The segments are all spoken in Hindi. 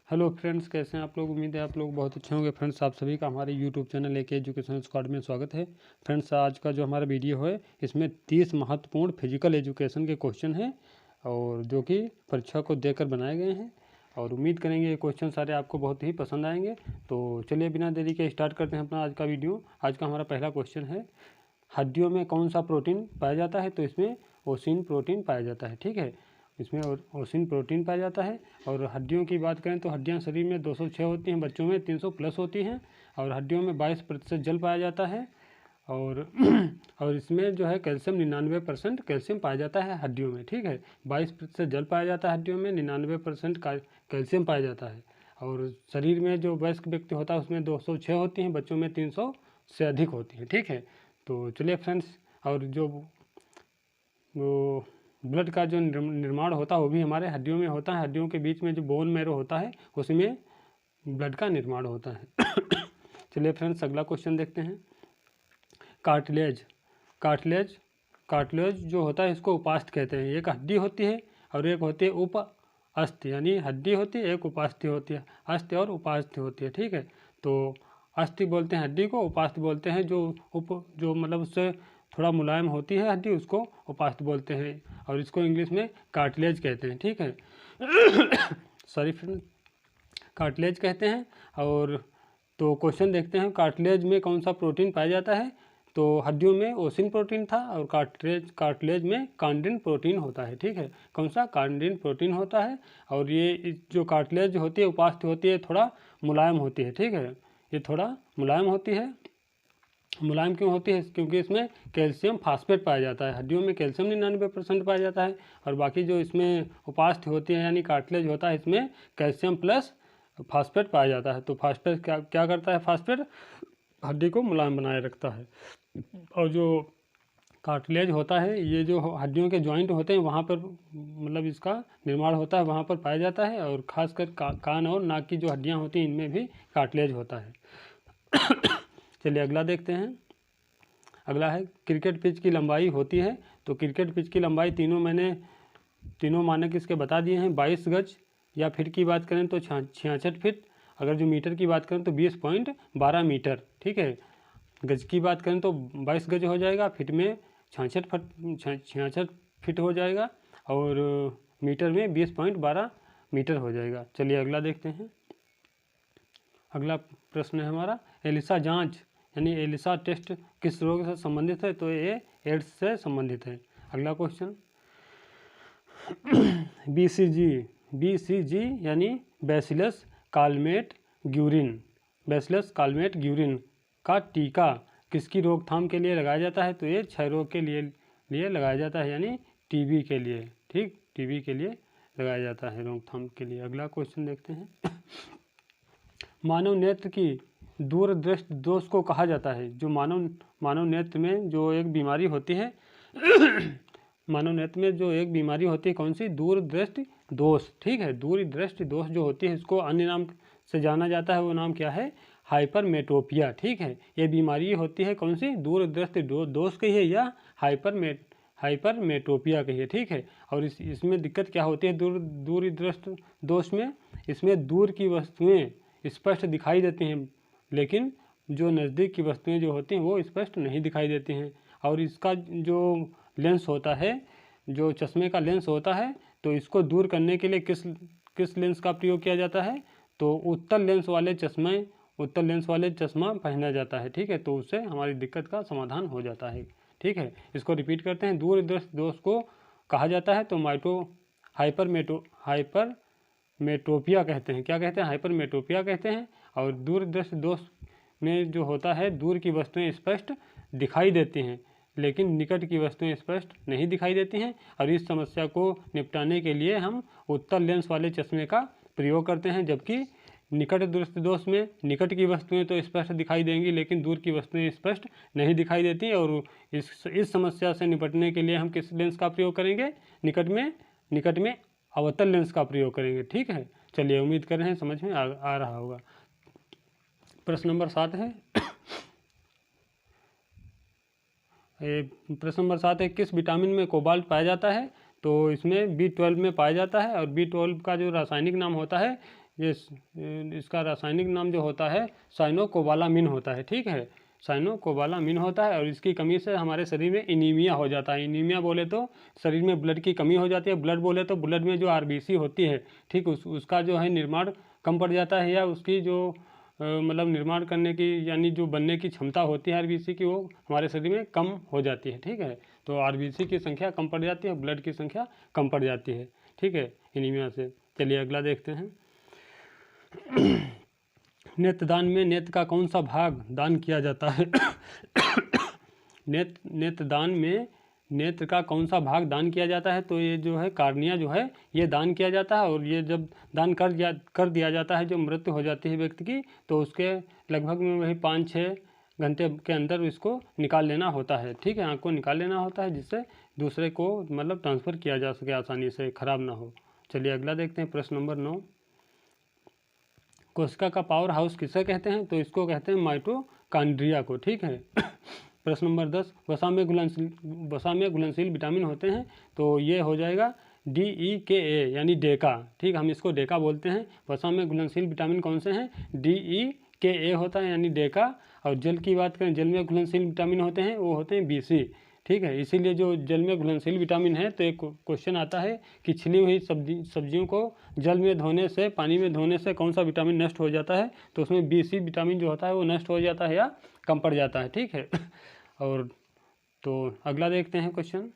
हेलो फ्रेंड्स, कैसे हैं आप लोग। उम्मीद है आप लोग बहुत अच्छे होंगे। फ्रेंड्स, आप सभी का हमारे YouTube channel AK education squad में स्वागत है। फ्रेंड्स, आज का जो हमारा वीडियो है इसमें 30 महत्वपूर्ण फिजिकल एजुकेशन के क्वेश्चन हैं और जो कि परीक्षा को देकर बनाए गए हैं और उम्मीद करेंगे ये क्वेश्चन सारे आपको बहुत ही पसंद आएंगे। तो चलिए बिना देरी के स्टार्ट करते हैं अपना आज का वीडियो। आज का हमारा पहला क्वेश्चन है, हड्डियों में कौन सा प्रोटीन पाया जाता है। तो इसमें ओसिन प्रोटीन पाया जाता है। ठीक है, इसमें ओसिन प्रोटीन पाया जाता है। और हड्डियों की बात करें तो हड्डियां शरीर में 206 होती हैं, बच्चों में 300 प्लस होती हैं और हड्डियों में 22% जल पाया जाता है। और और इसमें जो है कैल्शियम 99% कैल्शियम पाया जाता है हड्डियों में। ठीक है, 22% जल पाया जाता है हड्डियों में, 99% कैल्शियम पाया जाता है। और शरीर में जो वयस्क व्यक्ति होता है उसमें 206 होती हैं, बच्चों में 300 से अधिक होती हैं। ठीक है, तो चलिए फ्रेंड्स, और जो वो ब्लड का जो निर्माण होता है वो भी हमारे हड्डियों में होता है। हड्डियों के बीच में जो बोन मैरो होता है उसमें ब्लड का निर्माण होता है। चलिए फ्रेंड्स, अगला क्वेश्चन देखते हैं। कार्टिलेज कार्टिलेज कार्टिलेज जो होता है इसको उपास्थि कहते हैं। एक हड्डी होती है और एक होती है उप अस्थि, यानी हड्डी होती है, एक उपास्थि होती है। अस्थि और उपास्थि होती है। ठीक है, तो अस्थि बोलते हैं हड्डी को, उपास्थि बोलते हैं जो मतलब उससे थोड़ा मुलायम होती है हड्डी, उसको उपास्थि बोलते हैं और इसको इंग्लिश में कार्टिलेज कहते हैं। ठीक है, सॉरी फ्रेंड, कार्टिलेज कहते हैं। और तो क्वेश्चन देखते हैं, कार्टिलेज में कौन सा प्रोटीन पाया जाता है। तो हड्डियों में ओसिन प्रोटीन था और कार्टिलेज में कांडिन प्रोटीन होता है। ठीक है, कौन सा, कांडिन प्रोटीन होता है। और ये जो कार्टिलेज होती है उपास्थि होती है, थोड़ा मुलायम होती है। ठीक है, ये थोड़ा मुलायम होती है। मुलायम क्यों होती है, क्योंकि इसमें कैल्शियम फास्फेट पाया जाता है। हड्डियों में कैल्शियम 99% पाया जाता है और बाकी जो इसमें उपास्थि होती है यानी कार्टिलेज होता है, इसमें कैल्शियम प्लस फास्फेट पाया जाता है। तो फास्फेट क्या करता है, फास्फेट हड्डी को मुलायम बनाए रखता है। और जो कार्टिलेज होता है ये जो हड्डियों के जॉइंट होते हैं वहाँ पर मतलब इसका निर्माण होता है, वहाँ पर पाया जाता है। और खासकर कान और नाक की जो हड्डियाँ होती हैं इनमें भी कार्टिलेज होता है। चलिए अगला देखते हैं। अगला है, क्रिकेट पिच की लंबाई होती है। तो क्रिकेट पिच की लंबाई तीनों मानक इसके बता दिए हैं। 22 गज, या फिट की बात करें तो 66 फीट। अगर जो मीटर की बात करें तो 20.12 मीटर। ठीक है, गज की बात करें तो 22 गज हो जाएगा, फिट में 66 फीट हो जाएगा और मीटर में 20.12 मीटर हो जाएगा। चलिए अगला देखते हैं। अगला प्रश्न है हमारा, एलिसा जांच यानी एलिसा टेस्ट किस रोग से संबंधित है। तो ये एड्स से संबंधित है। अगला क्वेश्चन, BCG यानी बैसिलस कालमेट ग्यूरिन का टीका किसकी रोकथाम के लिए लगाया जाता है। तो ये क्षय रोग के लिए लगाया जाता है, यानी TB के लिए। ठीक, TB के लिए लगाया जाता है रोकथाम के लिए। अगला क्वेश्चन देखते हैं। मानव नेत्र की दूरदृष्टि दोष को कहा जाता है। जो मानव नेत्र में जो एक बीमारी होती है मानव नेत्र में जो एक बीमारी होती है, कौन सी, दूरदृष्टि दोष। ठीक है, दूरदृष्टि दोष जो होती है इसको अन्य नाम से जाना जाता है, वो नाम क्या है, हाइपरमेट्रोपिया। ठीक है, ये बीमारी होती है कौन सी, दूरदृष्टि दोष कही है या हाइपरमेट्रोपिया कही है। ठीक है, और इसमें दिक्कत क्या होती है, दूरदृष्टि दोष में, इसमें दूर की वस्तुएं स्पष्ट दिखाई देती हैं लेकिन जो नज़दीक की वस्तुएं जो होती हैं वो स्पष्ट नहीं दिखाई देती हैं। और इसका जो लेंस होता है, जो चश्मे का लेंस होता है, तो इसको दूर करने के लिए किस लेंस का प्रयोग किया जाता है। तो उत्तल लेंस वाले चश्मा पहना जाता है। ठीक है, तो उससे हमारी दिक्कत का समाधान हो जाता है। ठीक है, इसको रिपीट करते हैं। दूरदृष्टि दोष को कहा जाता है तो हाइपरमेट्रोपिया कहते हैं। क्या कहते हैं, हाइपरमेट्रोपिया कहते हैं। और दूरदृष्टि दोष में जो होता है, दूर की वस्तुएं स्पष्ट दिखाई देती हैं लेकिन निकट की वस्तुएं स्पष्ट नहीं दिखाई देती हैं। और इस समस्या को निपटाने के लिए हम उत्तल लेंस वाले चश्मे का प्रयोग करते हैं। जबकि निकट दृष्टि दोष में निकट की वस्तुएं तो स्पष्ट दिखाई देंगी लेकिन दूर की वस्तुएं स्पष्ट नहीं दिखाई देती। और इस समस्या से निपटने के लिए हम किस लेंस का प्रयोग करेंगे, निकट में अवतल लेंस का प्रयोग करेंगे। ठीक है, चलिए उम्मीद कर रहे हैं समझ में आ रहा होगा। प्रश्न नंबर 7 है प्रश्न नंबर 7 है, किस विटामिन में कोबाल्ट पाया जाता है। तो इसमें B12 में पाया जाता है और B12 का जो रासायनिक नाम होता है ये इसका रासायनिक नाम जो होता है साइनोकोबालामिन होता है, ठीक है, साइनोकोबालामिन होता है। और इसकी कमी से हमारे शरीर में एनीमिया हो जाता है। एनीमिया बोले तो शरीर में ब्लड की कमी हो जाती है, ब्लड बोले तो ब्लड में जो आरबीसी होती है, ठीक, उसका जो है निर्माण कम पड़ जाता है, या उसकी जो मतलब निर्माण करने की यानी जो बनने की क्षमता होती है आरबीसी की, वो हमारे शरीर में कम हो जाती है, ठीक है। तो आरबीसी की संख्या कम पड़ जाती है, ब्लड की संख्या कम पड़ जाती है, ठीक है, एनीमिया से। चलिए अगला देखते हैं। नेत्रदान में नेत्र का कौन सा भाग दान किया जाता है? नेत्रदान में नेत्र का कौन सा भाग दान किया जाता है? तो ये जो है कार्निया जो है ये दान किया जाता है। और ये जब दान कर दिया जाता है, जो मृत्यु हो जाती है व्यक्ति की, तो उसके लगभग में वही 5-6 घंटे के अंदर इसको निकाल लेना होता है, ठीक है, आँख को निकाल लेना होता है, जिससे दूसरे को मतलब ट्रांसफ़र किया जा सके आसानी से, खराब ना हो। चलिए अगला देखते हैं, प्रश्न नंबर 9। कोशिका का पावर हाउस किसे कहते हैं? तो इसको कहते हैं माइटोकॉन्ड्रिया को, ठीक है। प्रश्न नंबर 10। वसा में घुलनशील विटामिन होते हैं, तो ये हो जाएगा DEKA यानी डेका, ठीक, हम इसको डेका बोलते हैं। वसा में घुलनशील विटामिन कौन से हैं? DEKA होता है यानी डेका। और जल की बात करें, जल में घुलनशील विटामिन होते हैं, वो होते हैं BC, ठीक है। इसीलिए जो जल में घुलनशील विटामिन है, तो एक क्वेश्चन आता है कि छिली हुई सब्जियों को जल में धोने से, पानी में धोने से कौन सा विटामिन नष्ट हो जाता है? तो उसमें BC विटामिन जो होता है वो नष्ट हो जाता है या कम पड़ जाता है, ठीक है। और तो अगला देखते हैं क्वेश्चन।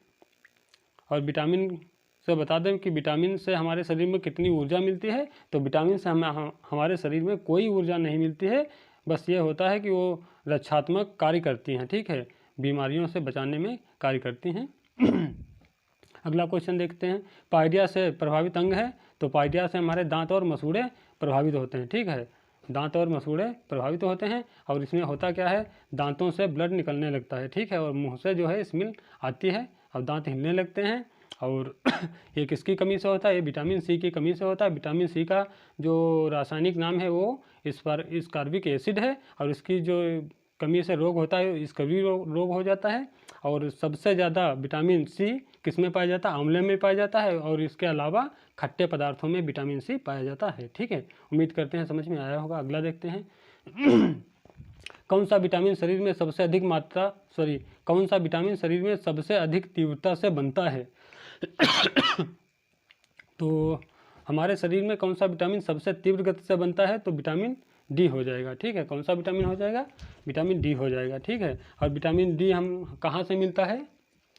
और विटामिन से बता दें कि विटामिन से हमारे शरीर में कितनी ऊर्जा मिलती है? तो विटामिन से हमारे शरीर में कोई ऊर्जा नहीं मिलती है, बस ये होता है कि वो रक्षात्मक कार्य करती हैं, ठीक है, बीमारियों से बचाने में कार्य करती हैं। अगला क्वेश्चन देखते हैं। पायरिया से प्रभावित अंग है? तो पायरिया से हमारे दांत और मसूड़े प्रभावित होते हैं, ठीक है, दांत और मसूड़े प्रभावित होते हैं। और इसमें होता क्या है, दांतों से ब्लड निकलने लगता है, ठीक है, और मुंह से जो है स्मेल आती है और दांत हिलने लगते हैं। और ये किसकी कमी से होता है? ये विटामिन C की कमी से होता है। विटामिन C का जो रासायनिक नाम है वो स्कार्बिक एसिड है। और इसकी जो कमी से रोग होता है, स्कर्वी रोग हो जाता है। और सबसे ज़्यादा विटामिन C किस में पाया जाता है? आंवले में पाया जाता है। और इसके अलावा खट्टे पदार्थों में विटामिन C पाया जाता है, ठीक है। उम्मीद करते हैं समझ में आया होगा। अगला देखते हैं। कौन सा विटामिन शरीर में सबसे अधिक कौन सा विटामिन शरीर में सबसे अधिक तीव्रता से बनता है? तो हमारे शरीर में कौन सा विटामिन सबसे तीव्र गति से बनता है? तो विटामिन D हो जाएगा, ठीक है। कौन सा विटामिन हो जाएगा? विटामिन D हो जाएगा, ठीक है। और विटामिन D हम कहाँ से मिलता है?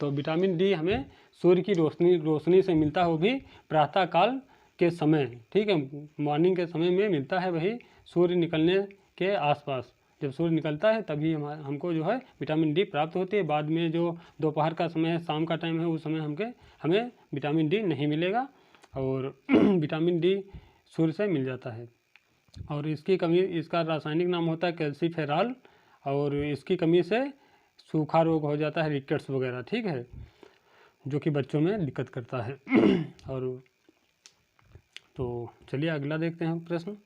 तो विटामिन D हमें सूर्य की रोशनी से मिलता है, वो भी प्रातः काल के समय, ठीक है, मॉर्निंग के समय में मिलता है, वही सूर्य निकलने के आसपास। जब सूर्य निकलता है तभी हमको जो है विटामिन D प्राप्त होती है। बाद में जो दोपहर का समय है, शाम का टाइम है, उस समय हमें विटामिन D नहीं मिलेगा। और विटामिन D सूर्य से मिल जाता है। और इसकी कमी, इसका रासायनिक नाम होता है कैल्सीफेरॉल। और इसकी कमी से सूखा रोग हो जाता है, रिकेट्स वगैरह, ठीक है, जो कि बच्चों में दिक्कत करता है। और तो चलिए अगला देखते हैं प्रश्न।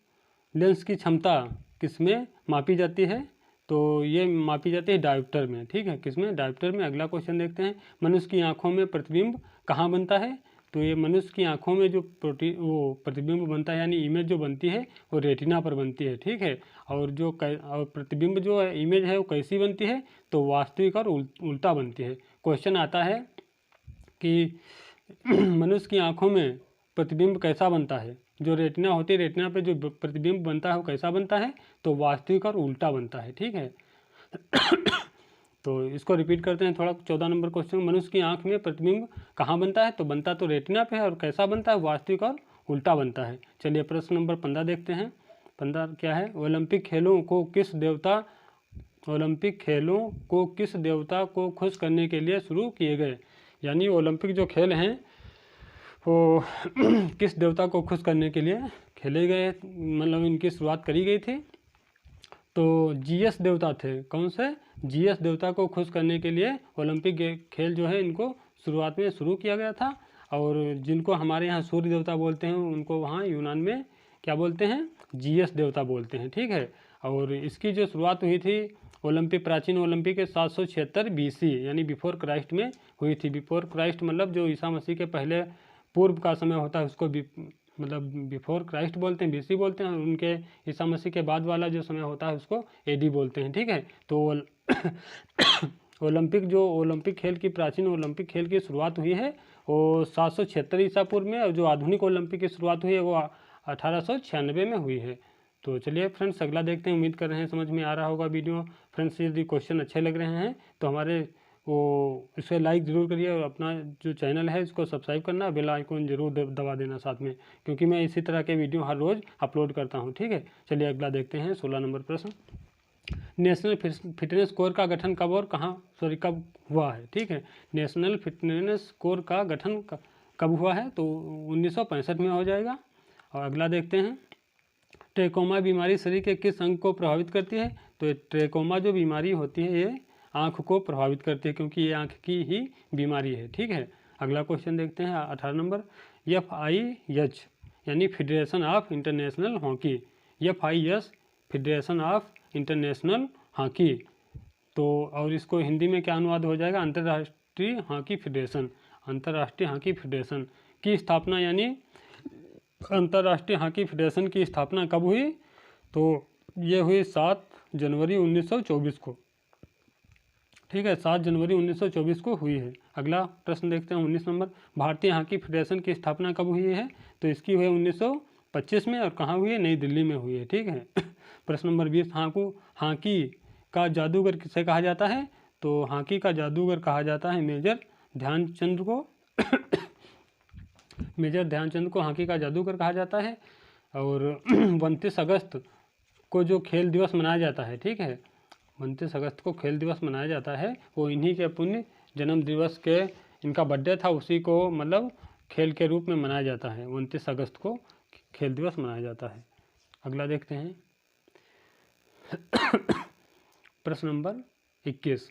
लेंस की क्षमता किसमें मापी जाती है? तो ये मापी जाती है डायोप्टर में, ठीक है, किसमें? डायोप्टर में। अगला क्वेश्चन देखते हैं। मनुष्य की आंखों में प्रतिबिंब कहाँ बनता है? तो ये मनुष्य की आंखों में जो प्रतिबिंब बनता है यानी इमेज जो बनती है वो रेटिना पर बनती है, ठीक है। और और प्रतिबिंब जो है, इमेज है, वो कैसी बनती है? तो वास्तविक और उल्टा बनती है। क्वेश्चन आता है कि मनुष्य की आंखों में प्रतिबिंब कैसा बनता है? जो रेटिना होती है, रेटिना पे जो प्रतिबिंब बनता है वो कैसा बनता है? तो वास्तविक और उल्टा बनता है, ठीक है। तो इसको रिपीट करते हैं थोड़ा। 14 नंबर क्वेश्चन। मनुष्य की आंख में प्रतिबिंब कहाँ बनता है? तो बनता तो रेटिना पे है। और कैसा बनता है? वास्तविक और उल्टा बनता है। चलिए प्रश्न नंबर 15 देखते हैं। 15 क्या है? ओलंपिक खेलों को किस देवता को खुश करने के लिए शुरू किए गए? यानी ओलंपिक जो खेल हैं वो किस देवता को खुश करने के लिए खेले गए, मतलब इनकी शुरुआत करी गई थी? तो जीएस देवता थे। कौन से? जीएस देवता को खुश करने के लिए ओलंपिक खेल जो है इनको शुरुआत में शुरू किया गया था। और जिनको हमारे यहाँ सूर्य देवता बोलते हैं, उनको वहाँ यूनान में क्या बोलते हैं? जीएस देवता बोलते हैं, ठीक है। और इसकी जो शुरुआत हुई थी ओलंपिक, प्राचीन ओलंपिक के 776 BC यानी बिफोर क्राइस्ट में हुई थी। बिफोर क्राइस्ट मतलब जो ईसा मसीह के पहले पूर्व का समय होता है उसको मतलब बिफोर क्राइस्ट बोलते हैं, बीसी बोलते हैं, और उनके ईसा मसीह के बाद वाला जो समय होता है उसको एडी बोलते हैं। ठीक है, तो ओलंपिक खेल की प्राचीन ओलंपिक खेल की शुरुआत हुई है वो 776 ईसा पूर्व में, और जो आधुनिक ओलंपिक की शुरुआत हुई है वो 1896 में हुई है। तो चलिए फ्रेंड्स अगला देखते हैं। उम्मीद कर रहे हैं समझ में आ रहा होगा वीडियो। फ्रेंड्स यदि क्वेश्चन अच्छे लग रहे हैं तो हमारे इसे लाइक ज़रूर करिए, और अपना जो चैनल है इसको सब्सक्राइब करना, बेल आइकन जरूर दबा देना साथ में, क्योंकि मैं इसी तरह के वीडियो हर रोज़ अपलोड करता हूँ। ठीक है, चलिए अगला देखते हैं। 16 नंबर प्रश्न, नेशनल फिटनेस कोर का गठन कब और कब हुआ है। ठीक है, नेशनल फिटनेस कोर का गठन कब हुआ है, तो 1965 में हो जाएगा। और अगला देखते हैं, ट्रेकोमा बीमारी शरीर के किस अंग को प्रभावित करती है, तो ट्रेकोमा जो बीमारी होती है ये आँख को प्रभावित करती है, क्योंकि ये आँख की ही बीमारी है। ठीक है, अगला क्वेश्चन देखते हैं 18 नंबर, FIH यानी federation of international hockey, FIH federation of international hockey, तो और इसको हिंदी में क्या अनुवाद हो जाएगा, अंतर्राष्ट्रीय हॉकी फेडरेशन। अंतर्राष्ट्रीय हॉकी फेडरेशन की स्थापना यानी अंतर्राष्ट्रीय हॉकी फेडरेशन की स्थापना कब हुई, तो ये हुई 7 जनवरी 1924 को। ठीक है, 7 जनवरी 1924 को हुई है। अगला प्रश्न देखते हैं 19 नंबर, भारतीय हॉकी फेडरेशन की स्थापना कब हुई है, तो इसकी हुई 1925 में, और कहाँ हुई है, नई दिल्ली में हुई है। ठीक है, प्रश्न नंबर 20, हॉकी का जादूगर किसे कहा जाता है, तो हॉकी का जादूगर कहा जाता है मेजर ध्यानचंद को। मेजर ध्यानचंद को हॉकी का जादूगर कहा जाता है। और 29 अगस्त को जो खेल दिवस मनाया जाता है, ठीक है, 29 अगस्त को खेल दिवस मनाया जाता है, वो इन्हीं के पुण्य जन्म दिवस के, इनका बर्थडे था, उसी को मतलब खेल के रूप में मनाया जाता है। 29 अगस्त को खेल दिवस मनाया जाता है। अगला देखते हैं प्रश्न नंबर 21,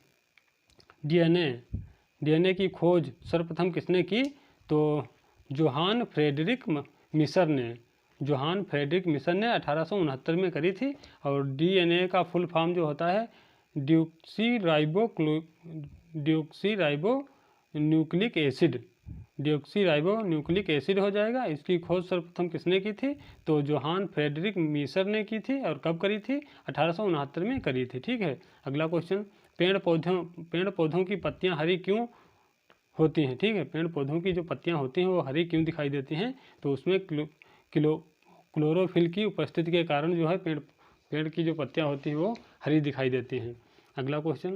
डीएनए की खोज सर्वप्रथम किसने की, तो जोहान फ्रेडरिक मिसर ने 1869 में करी थी। और डीएनए का फुल फॉर्म जो होता है डिऑक्सीराइबो न्यूक्लिक एसिड हो जाएगा। इसकी खोज सर्वप्रथम किसने की थी, तो जोहान फ्रेडरिक मिसर ने की थी। और कब करी थी, 1869 में करी थी। ठीक है, अगला क्वेश्चन, पेड़ पौधों की पत्तियां हरी क्यों होती हैं। ठीक है, पेड़ पौधों की जो पत्तियां होती हैं वो हरी क्यों दिखाई देती हैं, तो उसमें क्लोरोफिल की उपस्थिति के कारण जो है पेड़ की जो पत्तियां होती हैं वो हरी दिखाई देती हैं। अगला क्वेश्चन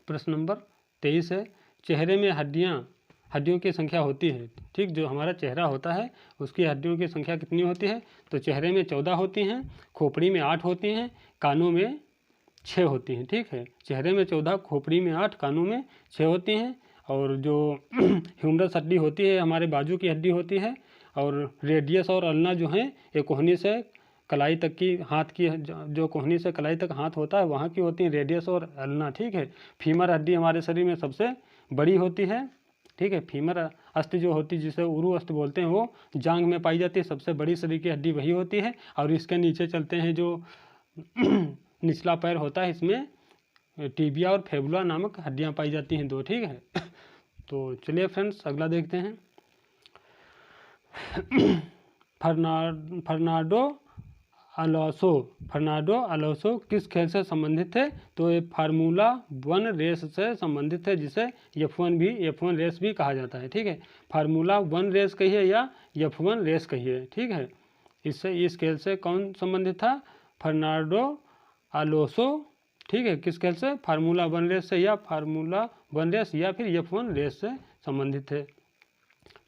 प्रश्न नंबर 23 है, चेहरे में हड्डियों की संख्या होती है। ठीक, जो हमारा चेहरा होता है उसकी हड्डियों की संख्या कितनी होती है, तो चेहरे में 14 होती हैं, खोपड़ी में 8 होती हैं, कानों में 6 होती हैं। ठीक है, चेहरे में 14, खोपड़ी में 8, कानों में 6 होती हैं। और जो ह्यूमरस हड्डी होती है हमारे बाजू की हड्डी होती है। और रेडियस और अल्ना जो हैं ये कोहनी से कलाई तक की, हाथ की जो कोहनी से कलाई तक हाथ होता है वहाँ की होती है रेडियस और अल्ना। ठीक है, फीमर हड्डी हमारे शरीर में सबसे बड़ी होती है। ठीक है, फीमर अस्थि जो होती है जिसे उरु अस्थि बोलते हैं वो जांघ में पाई जाती है, सबसे बड़ी शरीर की हड्डी वही होती है। और इसके नीचे चलते हैं जो निचला पैर होता है, इसमें टीबिया और फेबुला नामक हड्डियां पाई जाती हैं 2। ठीक है, तो चलिए फ्रेंड्स अगला देखते हैं। फर्नांडो अलोसो किस खेल से संबंधित थे, तो ये फार्मूला 1 रेस से संबंधित है, जिसे F1 रेस भी कहा जाता है। ठीक है, फार्मूला 1 रेस कहिए या F1 रेस कहिए। ठीक है, इस खेल से कौन संबंधित था, फर्नांडो अलोसो। ठीक है, किस खेल से, फार्मूला 1 रेस से या फार्मूला 1 रेस या फिर F1 रेस से संबंधित है।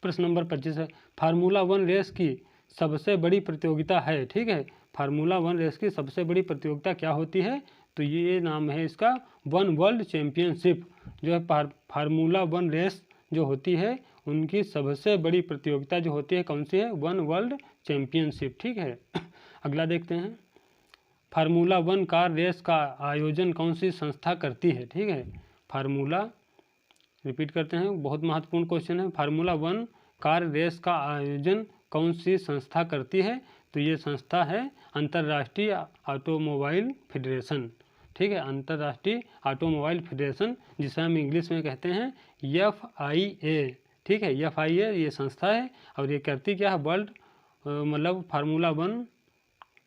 प्रश्न नंबर 25 है, फार्मूला 1 रेस की सबसे बड़ी प्रतियोगिता है। ठीक है, फार्मूला 1 रेस की सबसे बड़ी प्रतियोगिता क्या होती है, तो ये नाम है इसका वन वर्ल्ड चैम्पियनशिप। जो है फार्मूला 1 रेस जो होती है उनकी सबसे बड़ी प्रतियोगिता जो होती है कौन सी है, वन वर्ल्ड चैम्पियनशिप। ठीक है, अगला देखते हैं, फार्मूला 1 कार रेस का आयोजन कौन सी संस्था करती है। ठीक है, फार्मूला, रिपीट करते हैं, बहुत महत्वपूर्ण क्वेश्चन है, फार्मूला 1 कार रेस का आयोजन कौन सी संस्था करती है, तो ये संस्था है अंतर्राष्ट्रीय ऑटोमोबाइल फेडरेशन। ठीक है, अंतर्राष्ट्रीय ऑटोमोबाइल फेडरेशन, जिसे हम इंग्लिश में कहते हैं FIA। ठीक है, FIA ये संस्था है और ये करती क्या है, वर्ल्ड मतलब फार्मूला 1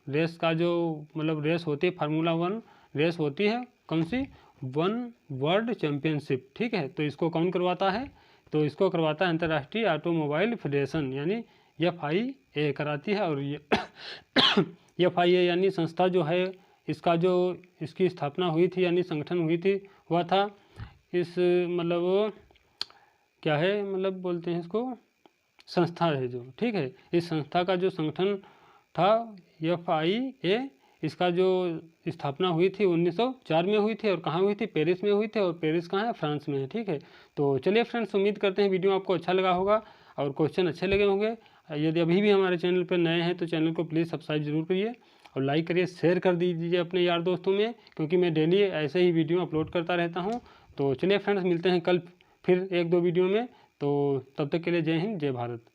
रेस का जो मतलब रेस होती है, फार्मूला 1 रेस होती है कौन सी, वन वर्ल्ड चैम्पियनशिप, ठीक है। तो इसको कौन करवाता है, तो इसको करवाता है अंतर्राष्ट्रीय ऑटोमोबाइल फेडरेशन यानी FIA कराती है। और ये FIA यानी संस्था जो है, इसका जो इसकी स्थापना हुई थी यानी संगठन हुई थी हुआ था इस मतलब क्या है, मतलब बोलते हैं इसको संस्था है जो, ठीक है। इस संस्था का जो संगठन था FIA, इसका जो स्थापना हुई थी 1904 में हुई थी। और कहाँ हुई थी, पेरिस में हुई थी। और पेरिस कहाँ है, फ्रांस में है, ठीक है। तो चलिए फ्रेंड्स, उम्मीद करते हैं वीडियो आपको अच्छा लगा होगा और क्वेश्चन अच्छे लगे होंगे। यदि अभी भी हमारे चैनल पर नए हैं तो चैनल को प्लीज़ सब्सक्राइब जरूर करिए और लाइक करिए, शेयर कर दीजिए अपने यार दोस्तों में, क्योंकि मैं डेली ऐसे ही वीडियो अपलोड करता रहता हूँ। तो चलिए फ्रेंड्स, मिलते हैं कल फिर 1-2 वीडियो में। तो तब तक के लिए जय हिंद, जय भारत।